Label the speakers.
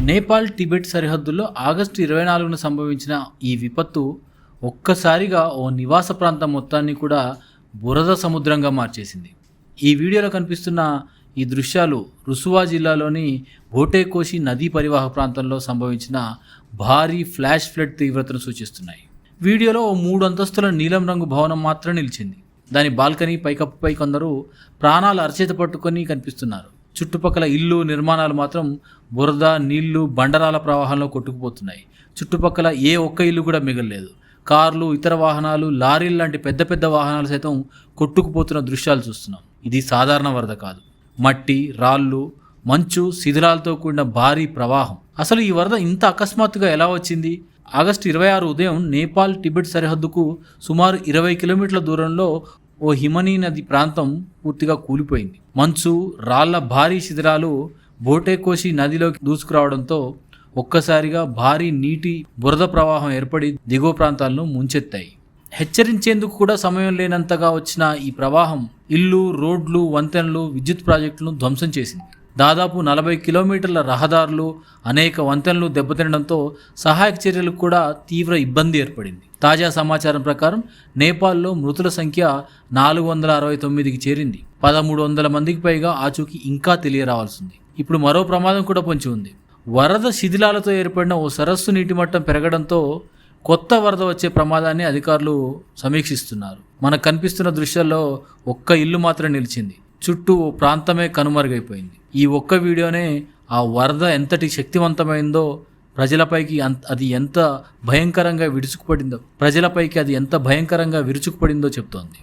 Speaker 1: Nepal Tibet సరిహద్దుల్లో August 24న సంభవించిన ఈ విపత్తు ఒక్కసారిగా ఓ నివాస ప్రాంతం మొత్తాన్ని కూడా బురద సముద్రంగా మార్చేసింది. ఈ వీడియోలో కనిపిస్తున్న ఈ దృశ్యాలు రుసువా జిల్లాలోని భోటే కోషి నదీ పరివాహక ప్రాంతంలో సంభవించిన భారీ ఫ్లాష్ ఫ్లడ్ తీవ్రతను సూచిస్తున్నాయి. వీడియోలో ఓ 3 అంతస్తుల నీలం రంగు భవనం మాత్రం నిలిచింది. దాని బాల్కనీ పైకప్పుపై కొందరు ప్రాణాలు అరచేత పట్టుకొని కనిపిస్తున్నారు. చుట్టుపక్కల ఇల్లు నిర్మాణాలు మాత్రం బురద, నీళ్లు, బండరాల ప్రవాహంలో కొట్టుకుపోతున్నాయి. చుట్టుపక్కల ఏ ఒక్క ఇల్లు కూడా మిగలలేదు. కార్లు, ఇతర వాహనాలు, లారీలు లాంటి పెద్ద పెద్ద వాహనాలు సైతం కొట్టుకుపోతున్న దృశ్యాలు చూస్తున్నాం. ఇది సాధారణ వరద కాదు. మట్టి, రాళ్ళు, మంచు, శిథిలాలతో కూడిన భారీ ప్రవాహం. అసలు ఈ వరద ఇంత అకస్మాత్తుగా ఎలా వచ్చింది? ఆగస్టు 26 ఉదయం నేపాల్ టిబెట్ సరిహద్దుకు సుమారు 20 కిలోమీటర్ల దూరంలో ఓ హిమనీ నది ప్రాంతం పూర్తిగా కూలిపోయింది. మంచు, రాళ్ల భారీ శిథిలాలు భోటే కోషి నదిలోకి దూసుకురావడంతో ఒక్కసారిగా భారీ నీటి బురద ప్రవాహం ఏర్పడి దిగువ ప్రాంతాలను ముంచెత్తాయి. హెచ్చరించేందుకు కూడా సమయం లేనంతగా వచ్చిన ఈ ప్రవాహం ఇల్లు, రోడ్లు, వంతెనలు, విద్యుత్ ప్రాజెక్టులను ధ్వంసం చేసింది. దాదాపు 40 కిలోమీటర్ల రహదారులు, అనేక వంతెనలు దెబ్బతినడంతో సహాయక చర్యలకు కూడా తీవ్ర ఇబ్బంది ఏర్పడింది. తాజా సమాచారం ప్రకారం నేపాల్లో మృతుల సంఖ్య 469కి చేరింది. 1300 మందికి పైగా ఆచూకీ ఇంకా తెలియరావాల్సింది. ఇప్పుడు మరో ప్రమాదం కూడా పొంచి ఉంది. వరద శిథిలాలతో ఏర్పడిన ఓ సరస్సు నీటి మట్టం పెరగడంతో కొత్త వరద వచ్చే ప్రమాదాన్ని అధికారులు సమీక్షిస్తున్నారు. మనకు కనిపిస్తున్న దృశ్యాల్లో ఒక్క ఇల్లు మాత్రం నిలిచింది. చుట్టూ ఓ ప్రాంతమే కనుమరుగైపోయింది. ఈ ఒక్క వీడియోనే ఆ వరద ఎంతటి శక్తివంతమైందో, ప్రజలపైకి అది ఎంత భయంకరంగా విరుచుకుపడిందో చెప్తోంది.